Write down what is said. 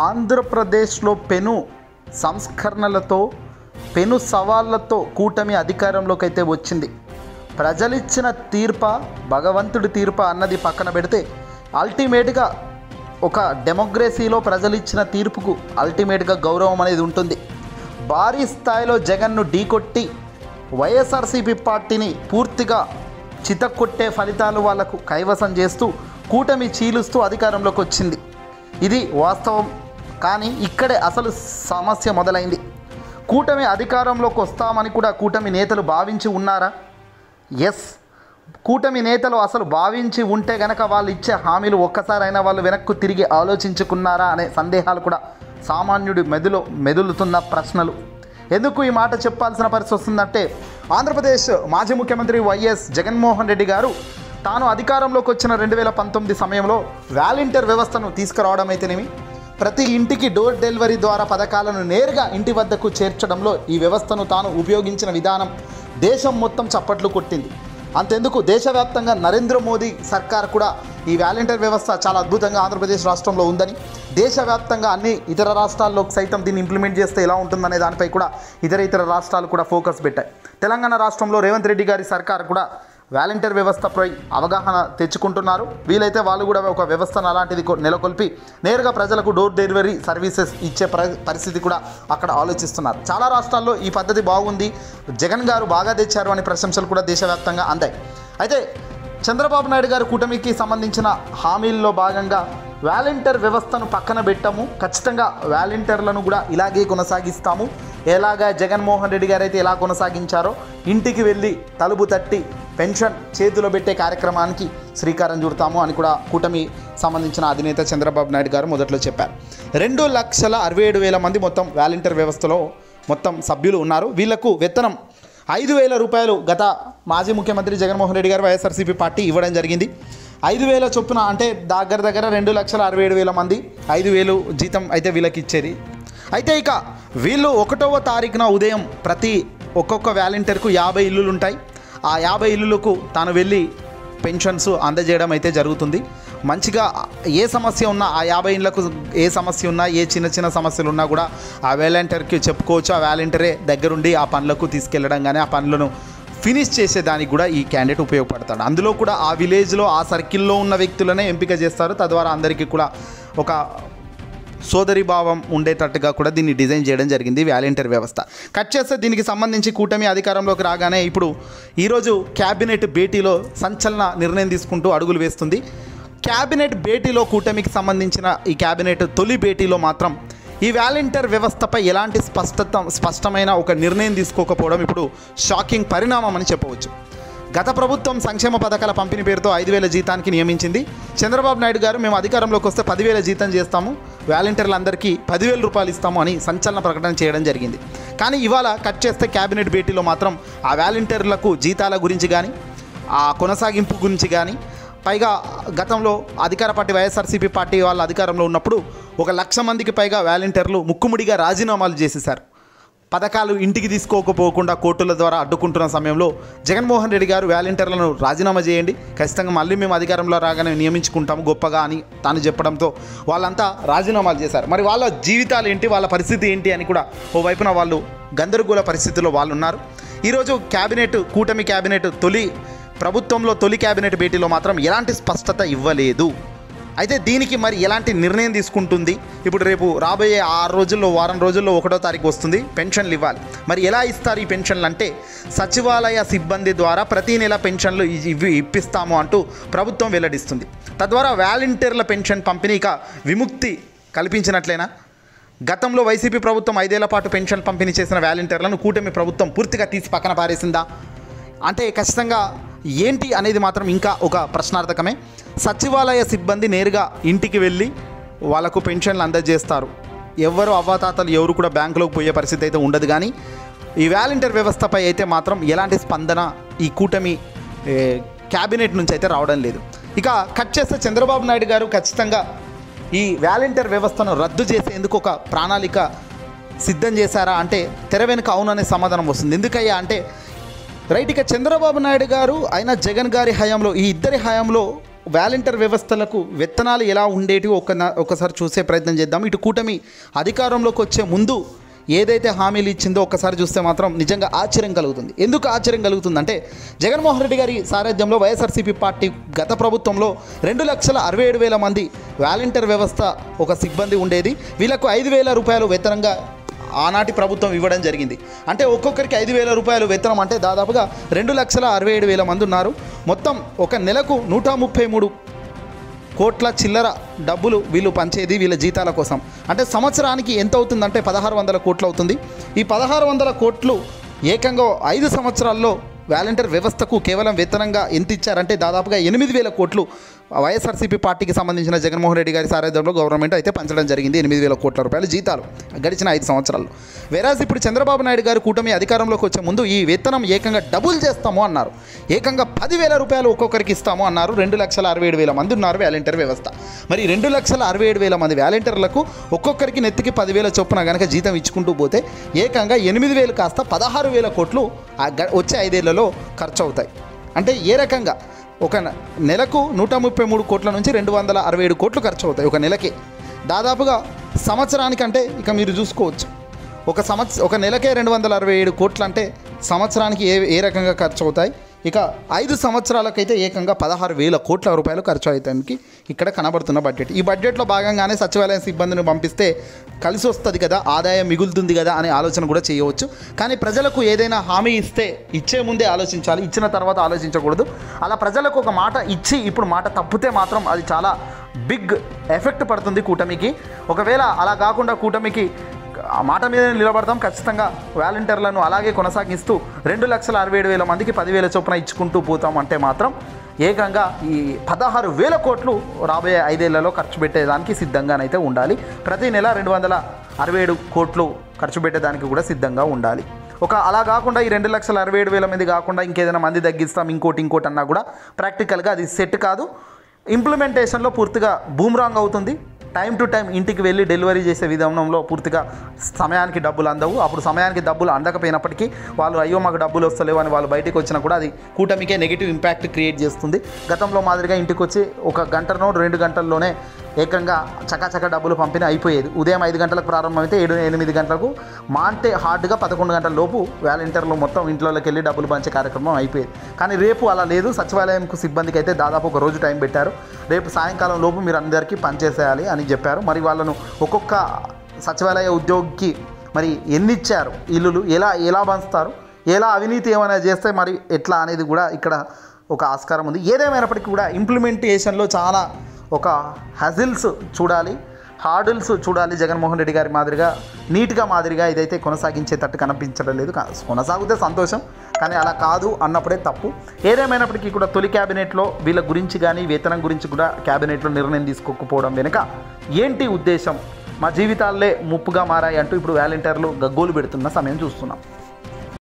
ఆంధ్రప్రదేశ్లో పెను సంస్కరణలతో పెను సవాళ్లతో కూటమి అధికారంలోకి అయితే వచ్చింది. ప్రజలిచ్చిన తీర్ప భగవంతుడి తీర్ప అన్నది పక్కన పెడితే అల్టిమేట్గా ఒక డెమోక్రసీలో ప్రజలిచ్చిన తీర్పుకు అల్టిమేట్గా గౌరవం అనేది ఉంటుంది. భారీ స్థాయిలో జగన్ను ఢీకొట్టి వైఎస్ఆర్సీపీ పార్టీని పూర్తిగా చితక్కొట్టే ఫలితాలు వాళ్లకు కైవసం చేస్తూ కూటమి చీలుస్తూ అధికారంలోకి వచ్చింది. ఇది వాస్తవం. కానీ ఇక్కడే అసలు సమస్య మొదలైంది. కూటమి అధికారంలోకి వస్తామని కూడా కూటమి నేతలు భావించి ఉన్నారా? ఎస్, కూటమి నేతలు అసలు భావించి ఉంటే గనక వాళ్ళు ఇచ్చే హామీలు ఒక్కసారైనా వాళ్ళు వెనక్కు తిరిగి ఆలోచించుకున్నారా అనే సందేహాలు కూడా సామాన్యుడి మెదులుతున్న ప్రశ్నలు. ఎందుకు ఈ మాట చెప్పాల్సిన పరిస్థితి వస్తుందంటే, ఆంధ్రప్రదేశ్ మాజీ ముఖ్యమంత్రి వైఎస్ జగన్మోహన్ రెడ్డి గారు తాను అధికారంలోకి వచ్చిన 2019 సమయంలో వాలంటీర్ వ్యవస్థను తీసుకురావడం అయితేనేమి, ప్రతి ఇంటికి డోర్ డెలివరీ ద్వారా పథకాలను నేరుగా ఇంటి వద్దకు చేర్చడంలో ఈ వ్యవస్థను తాను ఉపయోగించిన విధానం దేశం మొత్తం చప్పట్లు కొట్టింది. అంతెందుకు, దేశవ్యాప్తంగా నరేంద్ర మోదీ సర్కార్ కూడా ఈ వాలంటీర్ వ్యవస్థ చాలా అద్భుతంగా ఆంధ్రప్రదేశ్ రాష్ట్రంలో ఉందని, దేశవ్యాప్తంగా అన్ని ఇతర రాష్ట్రాల్లో సైతం దీన్ని ఇంప్లిమెంట్ చేస్తే ఎలా ఉంటుందనే దానిపై కూడా ఇతర రాష్ట్రాలు కూడా ఫోకస్ పెట్టాయి. తెలంగాణ రాష్ట్రంలో రేవంత్ రెడ్డి గారి సర్కార్ కూడా వాలంటీర్ వ్యవస్థపై అవగాహన తెచ్చుకుంటున్నారు. వీలైతే వాళ్ళు కూడా ఒక వ్యవస్థను అలాంటిది నెలకొల్పి నేరుగా ప్రజలకు డోర్ డెలివరీ సర్వీసెస్ ఇచ్చే పరిస్థితి కూడా అక్కడ ఆలోచిస్తున్నారు. చాలా రాష్ట్రాల్లో ఈ పద్ధతి బాగుంది, జగన్ గారు బాగా తెచ్చారు అని ప్రశంసలు కూడా దేశవ్యాప్తంగా అందాయి. అయితే చంద్రబాబు నాయుడు గారు కూటమికి సంబంధించిన హామీల్లో భాగంగా వాలంటీర్ వ్యవస్థను పక్కన పెట్టాము, ఖచ్చితంగా వాలంటీర్లను కూడా ఇలాగే కొనసాగిస్తాము, ఎలాగా జగన్మోహన్ రెడ్డి గారు అయితే ఎలా కొనసాగించారో ఇంటికి వెళ్ళి తలుపు తట్టి పెన్షన్ చేతిలో పెట్టే కార్యక్రమానికి శ్రీకారం చుడతాము అని కూడా కూటమి సంబంధించిన అధినేత చంద్రబాబు నాయుడు గారు మొదట్లో చెప్పారు. 2,67,000 మంది మొత్తం వాలంటీర్ వ్యవస్థలో మొత్తం సభ్యులు ఉన్నారు. వీళ్లకు వేతనం 5,000 రూపాయలు గత మాజీ ముఖ్యమంత్రి జగన్మోహన్ రెడ్డి గారు వైఎస్ఆర్సీపీ పార్టీ ఇవ్వడం జరిగింది. 5,000 చొప్పున అంటే దగ్గర 2,67,000 మంది 5,000 జీతం అయితే వీళ్ళకి ఇచ్చేది. అయితే ఇక వీళ్ళు 1వ తారీఖున ఉదయం ప్రతి ఒక్కొక్క వాలంటీర్కు 50 ఇల్లులు ఉంటాయి. ఆ 50 ఇల్లులకు తాను వెళ్ళి పెన్షన్స్ అందజేయడం అయితే జరుగుతుంది. మంచిగా ఏ సమస్య ఉన్నా ఆ 50 ఇళ్లకు ఏ సమస్య ఉన్నా, ఏ చిన్న సమస్యలు ఉన్నా కూడా ఆ వాలంటీర్కి చెప్పుకోవచ్చు. ఆ వాలంటీరే దగ్గరుండి ఆ పనులకు తీసుకెళ్ళడం కానీ ఆ పనులను ఫినిష్ చేసేదానికి కూడా ఈ క్యాండిడేట్ ఉపయోగపడతాడు. అందులో కూడా ఆ విలేజ్లో ఆ సర్కిల్లో ఉన్న వ్యక్తులనే ఎంపిక చేస్తారు. తద్వారా అందరికీ కూడా ఒక సోదరి భావం ఉండేటట్టుగా కూడా దీన్ని డిజైన్ చేయడం జరిగింది వాలంటీర్ వ్యవస్థ. కట్ చేస్తే దీనికి సంబంధించి కూటమి అధికారంలోకి రాగానే ఇప్పుడు ఈరోజు క్యాబినెట్ భేటీలో సంచలన నిర్ణయం తీసుకుంటూ అడుగులు వేస్తుంది. క్యాబినెట్ భేటీలో కూటమికి సంబంధించిన ఈ క్యాబినెట్ తొలి భేటీలో మాత్రం ఈ వాలంటీర్ వ్యవస్థపై ఎలాంటి స్పష్టమైన ఒక నిర్ణయం తీసుకోకపోవడం ఇప్పుడు షాకింగ్ పరిణామం అని చెప్పవచ్చు. గత ప్రభుత్వం సంక్షేమ పథకాల పంపిణీ పేరుతో 5,000 జీతానికి నియమించింది. చంద్రబాబు నాయుడు గారు మేము అధికారంలోకి వస్తే 10,000 జీతం చేస్తాము, వాలంటీర్లందరికీ 10,000 రూపాయలు ఇస్తాము అని సంచలన ప్రకటన చేయడం జరిగింది. కానీ ఇవాళ కట్ చేస్తే క్యాబినెట్ భేటీలో మాత్రం ఆ వాలంటీర్లకు జీతాల గురించి కానీ ఆ కొనసాగింపు గురించి కానీ, పైగా గతంలో అధికార పార్టీ వైఎస్ఆర్సీపీ పార్టీ వాళ్ళ అధికారంలో ఉన్నప్పుడు 1,00,000 మందికి పైగా వాలంటీర్లు ముక్కుముడిగా రాజీనామాలు చేసేశారు. పథకాలు ఇంటికి తీసుకోకపోకుండా కోర్టుల ద్వారా అడ్డుకుంటున్న సమయంలో జగన్మోహన్ రెడ్డి గారు వాలంటీర్లను రాజీనామా చేయండి, ఖచ్చితంగా మళ్ళీ మేము అధికారంలో రాగానే నియమించుకుంటాము గొప్పగా అని తాను చెప్పడంతో వాళ్ళంతా రాజీనామాలు చేశారు. మరి వాళ్ళ జీవితాలు ఏంటి, వాళ్ళ పరిస్థితి ఏంటి అని కూడా ఓవైపున వాళ్ళు గందరగోళ పరిస్థితుల్లో వాళ్ళు ఉన్నారు. ఈరోజు కూటమి క్యాబినెట్ ప్రభుత్వంలో తొలి క్యాబినెట్ భేటీలో మాత్రం ఎలాంటి స్పష్టత ఇవ్వలేదు. అయితే దీనికి మరి ఎలాంటి నిర్ణయం తీసుకుంటుంది? ఇప్పుడు రేపు రాబోయే 6 రోజుల్లో వారం రోజుల్లో 1వ తారీఖు వస్తుంది, పెన్షన్లు ఇవ్వాలి. మరి ఎలా ఇస్తారు ఈ పెన్షన్లు అంటే, సచివాలయ సిబ్బంది ద్వారా ప్రతి నెల పెన్షన్లు ఇప్పిస్తాము అంటూ ప్రభుత్వం వెల్లడిస్తుంది. తద్వారా వాలంటీర్ల పెన్షన్ పంపిణీక విముక్తి కల్పించినట్లేనా? గతంలో వైసీపీ ప్రభుత్వం 5 ఏళ్ల పాటు పెన్షన్ పంపిణీ చేసిన వాలంటీర్లను కూటమి ప్రభుత్వం పూర్తిగా తీసి పక్కన పారేసిందా అంటే ఖచ్చితంగా ఏంటి అనేది మాత్రం ఇంకా ఒక ప్రశ్నార్థకమే. సచివాలయ సిబ్బంది నేరుగా ఇంటికి వెళ్ళి వాళ్ళకు పెన్షన్లు అందజేస్తారు. ఎవరు అవ్వాతాతలు ఎవరు కూడా బ్యాంకులోకి పోయే పరిస్థితి అయితే ఉండదు. కానీ ఈ వాలంటీర్ వ్యవస్థపై అయితే మాత్రం ఎలాంటి స్పందన ఈ కూటమి క్యాబినెట్ నుంచి అయితే రావడం లేదు. ఇక కట్ చేస్తే చంద్రబాబు నాయుడు గారు ఖచ్చితంగా ఈ వాలంటీర్ వ్యవస్థను రద్దు చేసేందుకు ఒక ప్రణాళిక సిద్ధం చేశారా అంటే తెర వెనుక అవుననే సమాధానం వస్తుంది. ఎందుకయ్యా అంటే రైట్, ఇక చంద్రబాబు నాయుడు గారు అయినా జగన్ గారి హయాంలో ఈ ఇద్దరి హయాంలో వాలంటీర్ వ్యవస్థలకు వేతనాలు ఎలా ఉండేటివో ఒకసారి చూసే ప్రయత్నం చేద్దాం. ఇటు కూటమి అధికారంలోకి వచ్చే ముందు ఏదైతే హామీలు ఇచ్చిందో ఒక్కసారి చూస్తే మాత్రం నిజంగా ఆశ్చర్యం కలుగుతుంది. ఎందుకు ఆశ్చర్యం కలుగుతుందంటే జగన్మోహన్ రెడ్డి గారి సారథ్యంలో వైఎస్ఆర్సీపీ పార్టీ గత ప్రభుత్వంలో 2,67,000 మంది వాలంటీర్ వ్యవస్థ ఒక సిబ్బంది ఉండేది. వీళ్ళకు 5,000 రూపాయలు వేతనంగా ఆనాటి ప్రభుత్వం ఇవ్వడం జరిగింది. అంటే ఒక్కొక్కరికి 5,000 రూపాయలు వేతనం అంటే దాదాపుగా 2,67,000 మంది ఉన్నారు. మొత్తం ఒక నెలకు 133 కోట్ల చిల్లర డబ్బులు వీళ్ళు పంచేది వీళ్ళ జీతాల కోసం. అంటే సంవత్సరానికి ఎంత అవుతుందంటే 1,600 కోట్లు అవుతుంది. ఈ 1,600 కోట్లు ఏకంగా 5 సంవత్సరాల్లో వాలంటీర్ వ్యవస్థకు కేవలం వేతనంగా ఎంత ఇచ్చారంటే దాదాపుగా 8,000 కోట్లు వైఎస్ఆర్సీపీ పార్టీకి సంబంధించిన జగన్మోహన్ రెడ్డి గారి సారథ్యంలో గవర్నమెంట్ అయితే పంచడం జరిగింది. 8,000 కోట్ల రూపాయల జీతాలు గడిచిన 5 సంవత్సరాల్లో. వేరాజ్ ఇప్పుడు చంద్రబాబు నాయుడు గారు కూటమి అధికారంలోకి వచ్చే ముందు ఈ వేతనం ఏకంగా డబుల్ చేస్తాము అన్నారు. ఏకంగా 10,000 రూపాయలు ఒక్కొక్కరికి ఇస్తాము అన్నారు. 2,67,000 మంది ఉన్నారు వాలంటీర్ వ్యవస్థ. మరి 2,67,000 మంది వాలంటీర్లకు ఒక్కొక్కరికి నెత్తికి 10,000 చొప్పున కనుక జీతం ఇచ్చుకుంటూ పోతే ఏకంగా 8,000 కాస్త 16,000 కోట్లు వచ్చే 5 ఏళ్లలో ఖర్చు అవుతాయి. అంటే ఏ రకంగా ఒక నెలకు 133 కోట్ల నుంచి 267 కోట్లు ఖర్చు అవుతాయి ఒక నెలకి. దాదాపుగా సంవత్సరానికంటే ఇక మీరు చూసుకోవచ్చు ఒక నెలకే 267 కోట్లు అంటే సంవత్సరానికి ఏ రకంగా ఖర్చు అవుతాయి. ఇక 5 సంవత్సరాలకైతే ఏకంగా 16,000 కోట్ల రూపాయలు ఖర్చు అవుతానికి ఇక్కడ కనబడుతున్న బడ్జెట్. ఈ బడ్జెట్లో భాగంగానే సచివాలయ సిబ్బందిని పంపిస్తే కలిసి వస్తుంది కదా, ఆదాయం మిగులుతుంది కదా అనే ఆలోచన కూడా చేయవచ్చు. కానీ ప్రజలకు ఏదైనా హామీ ఇచ్చే ముందే ఆలోచించాలి, ఇచ్చిన తర్వాత ఆలోచించకూడదు. అలా ప్రజలకు ఒక మాట ఇచ్చి ఇప్పుడు మాట తప్పితే మాత్రం అది చాలా బిగ్ ఎఫెక్ట్ పడుతుంది కూటమికి. ఒకవేళ అలా కాకుండా కూటమికి ఆ మాట మీద నిలబడతాం, ఖచ్చితంగా వాలంటీర్లను అలాగే కొనసాగిస్తూ 2,67,000 మందికి 10,000 చొప్పున ఇచ్చుకుంటూ పోతాం అంటే మాత్రం ఏకంగా ఈ 16,000 కోట్లు రాబోయే 5 ఏళ్లలో ఖర్చు పెట్టేదానికి సిద్ధంగానైతే ఉండాలి. ప్రతి నెల 267 కోట్లు ఖర్చు పెట్టేదానికి కూడా సిద్ధంగా ఉండాలి. అలా కాకుండా ఈ 2,67,000 మంది కాకుండా ఇంకేదైనా మంది తగ్గిస్తాం ఇంకోటి అన్నా కూడా ప్రాక్టికల్గా అది సెట్ కాదు. ఇంప్లిమెంటేషన్లో పూర్తిగా బూమ్రాంగ్ అవుతుంది. టైం టు టైం ఇంటికి వెళ్ళి డెలివరీ చేసే విధానంలో పూర్తిగా సమయానికి డబ్బులు అందవు. అప్పుడు సమయానికి డబ్బులు అందకపోయినప్పటికీ వాళ్ళు అయ్యో మాకు డబ్బులు వస్తలేవు అని వాళ్ళు బయటికి వచ్చినా కూడా అది కూటమికే నెగిటివ్ ఇంపాక్ట్ క్రియేట్ చేస్తుంది. గతంలో మాదిరిగా ఇంటికి వచ్చి 1 గంటనో 2 గంటల్లోనే ఏకంగా చకాచక డబ్బులు పంపిణీ అయిపోయేది. ఉదయం 5 గంటలకు ప్రారంభమైతే 7-8 గంటలకు అంటే హార్డ్గా 11 గంటల లోపు వాలంటీర్లు మొత్తం ఇంట్లోకి వెళ్ళి డబ్బులు పంచే కార్యక్రమం అయిపోయేది. కానీ రేపు అలా లేదు. సచివాలయంకు సిబ్బందికి అయితే దాదాపు 1 రోజు టైం పెట్టారు. రేపు సాయంకాలం లోపు మీరు అందరికీ పనిచేసేయాలి అని చెప్పారు. మరి వాళ్ళను ఒక్కొక్క సచివాలయ ఉద్యోగికి మరి ఎన్ని ఇచ్చారు, ఇల్లులు ఎలా పంచుతారు, ఎలా అవినీతి ఏమైనా చేస్తే మరి ఎట్లా అనేది కూడా ఇక్కడ ఒక ఆస్కారం ఉంది. ఏదేమైనప్పటికీ కూడా ఇంప్లిమెంటేషన్లో చాలా ఒక హజిల్స్ చూడాలి, హార్డిల్స్ చూడాలి. జగన్మోహన్ రెడ్డి గారి మాదిరిగా ఇదైతే కొనసాగించేటట్టు కనిపించడం లేదు. కొనసాగితే సంతోషం, కానీ అలా కాదు అన్నప్పుడే తప్పు. ఏదేమైనప్పటికీ కూడా తొలి క్యాబినెట్లో వీళ్ళ గురించి కానీ వేతనం గురించి కూడా క్యాబినెట్లో నిర్ణయం తీసుకోకపోవడం వెనుక ఏంటి ఉద్దేశం? మా జీవితాలే ముప్పుగా మారాయి అంటూ ఇప్పుడు వాలంటీర్లు గగ్గోలు పెడుతున్న సమయం చూస్తున్నాం.